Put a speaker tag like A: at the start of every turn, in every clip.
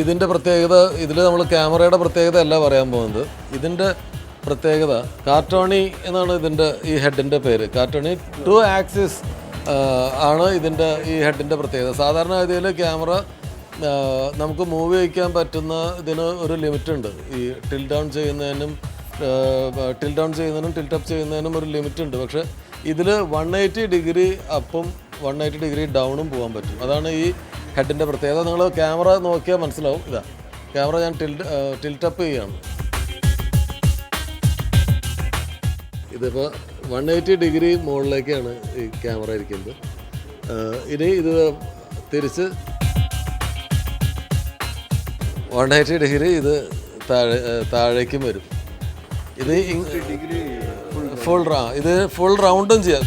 A: ഇതിൻ്റെ പ്രത്യേകത, ഇതിൽ നമ്മൾ ക്യാമറയുടെ പ്രത്യേകത അല്ല പറയാൻ പോകുന്നത്. ഇതിൻ്റെ പ്രത്യേകത കാർട്ടോണി എന്നാണ് ഇതിൻ്റെ ഈ ഹെഡിൻ്റെ പേര്. കാർട്ടോണി 2 ആക്സിസ് ആണ് ഇതിൻ്റെ ഈ ഹെഡിൻ്റെ പ്രത്യേകത. സാധാരണ ഗതിയിൽ ക്യാമറ നമുക്ക് മൂവ് ചെയ്യിക്കാൻ പറ്റുന്ന ഇതിന് ഒരു ലിമിറ്റ് ഉണ്ട്. ഈ ടിൽ ഡൗൺ ചെയ്യുന്നതിനും ടിൽറ്റ് അപ്പ് ചെയ്യുന്നതിനും ഒരു ലിമിറ്റ് ഉണ്ട്. പക്ഷേ ഇതിൽ 180 ഡിഗ്രി അപ്പും 180 ഡിഗ്രി ഡൗണും പോകാൻ പറ്റും. അതാണ് ഈ ഹെഡിൻ്റെ പ്രത്യേകത. നിങ്ങൾ ക്യാമറ നോക്കിയാൽ മനസ്സിലാവും. ഇതാ ക്യാമറ ഞാൻ ടിൽറ്റ് അപ്പ് ചെയ്യുകയാണ്. ഇതിപ്പോൾ 180 ഡിഗ്രി മുകളിലേക്കാണ് ഈ ക്യാമറ ഇരിക്കുന്നത്. ഇനി ഇത് തിരിച്ച് 180 ഡിഗ്രി ഇത് താഴേക്കും വരും. ഇത് ഫുൾ റൗണ്ടും ചെയ്യാം.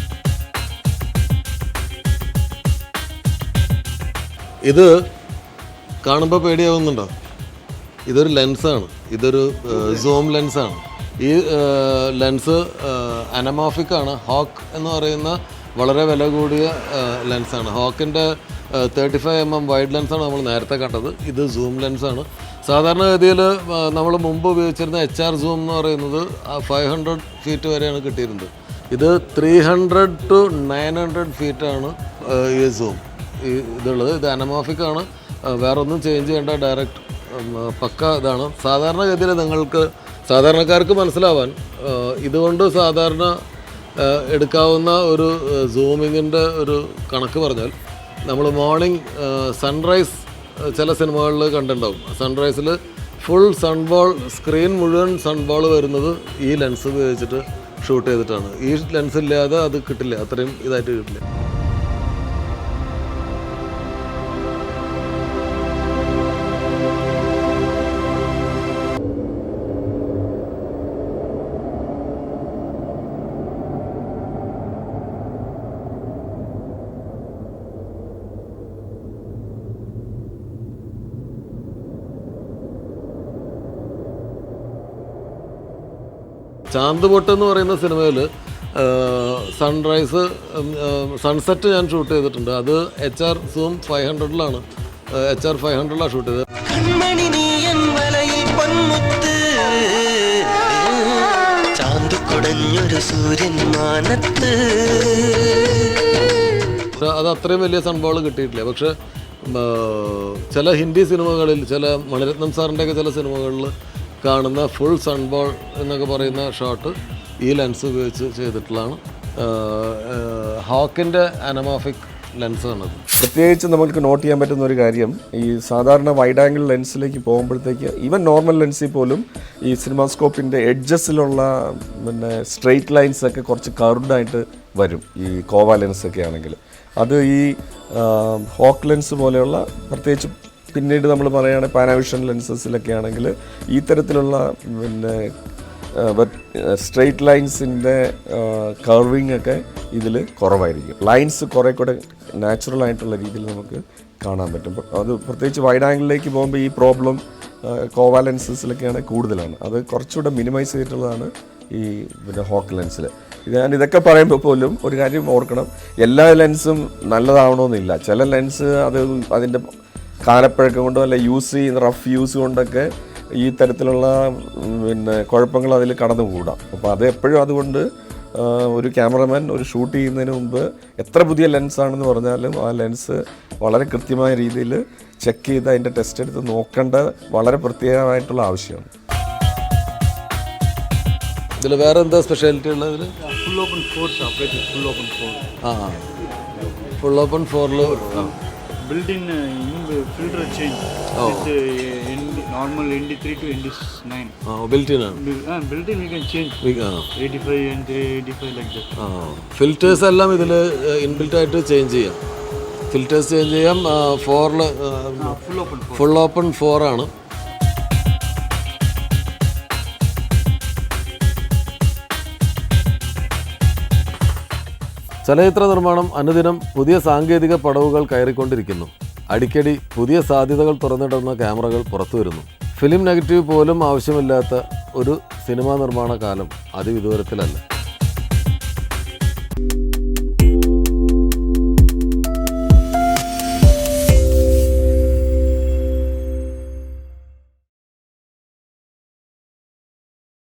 A: ഇത് കാണുമ്പോൾ പേടിയാവുന്നുണ്ടോ? ഇതൊരു ലെൻസാണ്. ഇതൊരു സൂം ലെൻസാണ്. ഈ ലെൻസ് അനമോഫിക് ആണ്. ഹോക്ക് എന്ന് പറയുന്ന വളരെ വില കൂടിയ ലെൻസാണ്. ഹോക്കിൻ്റെ 35mm വൈഡ് ലെൻസാണ് നമ്മൾ നേരത്തെ കണ്ടത്. ഇത് സൂം ലെൻസാണ്. സാധാരണഗതിയിൽ നമ്മൾ മുമ്പ് ഉപയോഗിച്ചിരുന്ന HR സൂം എന്ന് പറയുന്നത് 500 ഫീറ്റ് വരെയാണ് കിട്ടിയിരുന്നത്. ഇത് 300 to 900 ഫീറ്റാണ് ഈ സൂം ഇതുള്ളത്. ഇത് അനമോഫിക് ആണ്. വേറെ ഒന്നും ചേഞ്ച് ചെയ്യേണ്ട, ഡയറക്റ്റ് പക്ക ഇതാണ്. സാധാരണഗതിയിൽ സാധാരണക്കാർക്ക് മനസ്സിലാവാൻ ഇതുകൊണ്ട് സാധാരണ എടുക്കാവുന്ന ഒരു സൂമിങ്ങിൻ്റെ ഒരു കണക്ക് പറഞ്ഞാൽ, നമ്മൾ മോർണിംഗ് സൺറൈസ് ചില സിനിമകളിൽ കണ്ടിട്ടുണ്ടാവും. സൺറൈസിൽ ഫുൾ സൺബോൾ, സ്ക്രീൻ മുഴുവൻ സൺബോൾ വരുന്നത് ഈ ലെൻസ് ഉപയോഗിച്ചിട്ട് ഷൂട്ട് ചെയ്തിട്ടാണ്. ഈ ലെൻസ് ഇല്ലാതെ അത് കിട്ടില്ല, അത്രയും ഇതായിട്ട് കിട്ടില്ല. ചാന്ത് എന്ന് പറയുന്ന സിനിമയിൽ സൺസെറ്റ് ഞാൻ ഷൂട്ട് ചെയ്തിട്ടുണ്ട്. അത് HR സൂം 500ലാണ് HR 500ലാണ് ഷൂട്ട് ചെയ്തത്. അത് അത്രയും വലിയ സൺബോൾ കിട്ടിയിട്ടില്ല. പക്ഷെ ചില ഹിന്ദി സിനിമകളിൽ, ചില മണിരത്നം സാറിൻ്റെയൊക്കെ ചില സിനിമകളിൽ കാണുന്ന ഫുൾ സൺബോൾ എന്നൊക്കെ പറയുന്ന ഷോട്ട് ഈ ലെൻസ് ഉപയോഗിച്ച് ചെയ്തിട്ടുള്ളതാണ്. ഹോക്കിൻ്റെ അനമോഫിക് ലെൻസാണത്.
B: പ്രത്യേകിച്ച് നമുക്ക് നോട്ട് ചെയ്യാൻ പറ്റുന്ന ഒരു കാര്യം, ഈ സാധാരണ വൈഡ് ആംഗിൾ ലെൻസിലേക്ക് പോകുമ്പോഴത്തേക്ക് ഈവൻ നോർമൽ ലെൻസിൽ പോലും ഈ സിനിമാസ്കോപ്പിൻ്റെ എഡ്ജസിലുള്ള സ്ട്രെയിറ്റ് ലൈൻസൊക്കെ കുറച്ച് കർവ്ഡായിട്ട് വരും ഈ കോവ ലെൻസൊക്കെ ആണെങ്കിൽ. അത് ഈ ഹോക്ക് ലെൻസ് പോലെയുള്ള, പ്രത്യേകിച്ച് പിന്നീട് നമ്മൾ പറയുകയാണെങ്കിൽ പാനാവിഷൻ ലെൻസസിലൊക്കെ ആണെങ്കിൽ ഈ തരത്തിലുള്ള സ്ട്രെയിറ്റ് ലൈൻസിൻ്റെ കർവിങ് ഒക്കെ ഇതിൽ കുറവായിരിക്കും. ലൈൻസ് കുറേ കൂടെ നാച്ചുറൽ ആയിട്ടുള്ള രീതിയിൽ നമുക്ക് കാണാൻ പറ്റും. അത് പ്രത്യേകിച്ച് വൈഡ് ആംഗിളിലേക്ക് പോകുമ്പോൾ ഈ പ്രോബ്ലം കോവ ലെൻസസിലൊക്കെയാണ് കൂടുതലാണ്. അത് കുറച്ചുകൂടെ മിനിമൈസ് ചെയ്തിട്ടുള്ളതാണ് ഈ ഹോക്ക് ലെൻസിൽ. ഞാൻ ഇതൊക്കെ പറയുമ്പോൾ പോലും ഒരു കാര്യം ഓർക്കണം, എല്ലാ ലെൻസും നല്ലതാവണമെന്നില്ല. ചില ലെൻസ് അതിൻ്റെ കാലപ്പഴക്കം കൊണ്ടോ അല്ല റഫ് യൂസ് കൊണ്ടൊക്കെ ഈ തരത്തിലുള്ള കുഴപ്പങ്ങൾ അതിൽ കടന്നുകൂടാം. അപ്പോൾ അത് എപ്പോഴും അതുകൊണ്ട് ഒരു ക്യാമറമാൻ ഒരു ഷൂട്ട് ചെയ്യുന്നതിന് മുമ്പ് എത്ര പുതിയ ലെൻസാണെന്ന് പറഞ്ഞാലും ആ ലെൻസ് വളരെ കൃത്യമായ രീതിയിൽ ചെക്ക് ചെയ്ത് അതിൻ്റെ ടെസ്റ്റ് എടുത്ത് നോക്കേണ്ട വളരെ പ്രത്യേകമായിട്ടുള്ള ആവശ്യമാണ്.
A: ഇതിൽ വേറെ എന്താ സ്പെഷ്യാലിറ്റി ഉള്ളത്?
C: Full open 4 full open 4.
A: Full open 4
C: built-in filter change. With normal ND3 to ND9.
A: Built-in.
C: Built-in we can change. 85 and 85 like that.
A: Filters എല്ലാം ഇതിൽ ഇൻബിൽറ്റ് ആയിട്ട് ചേഞ്ച് ചെയ്യാം. ഫിൽറ്റേഴ്സ് ചേഞ്ച് ചെയ്യാം. 4 ഫുൾ ഓപ്പൺ 4 ആണ്. ചലച്ചിത്ര നിർമ്മാണം അനുദിനം പുതിയ സാങ്കേതിക പടവുകൾ കയറിക്കൊണ്ടിരിക്കുന്നു. അടിക്കടി പുതിയ സാധ്യതകൾ തുറന്നിടുന്ന ക്യാമറകൾ പുറത്തു വരുന്നു. ഫിലിം നെഗറ്റീവ് പോലും ആവശ്യമില്ലാത്ത ഒരു സിനിമാ നിർമ്മാണ കാലം അതിവിദൂരത്തിലല്ല.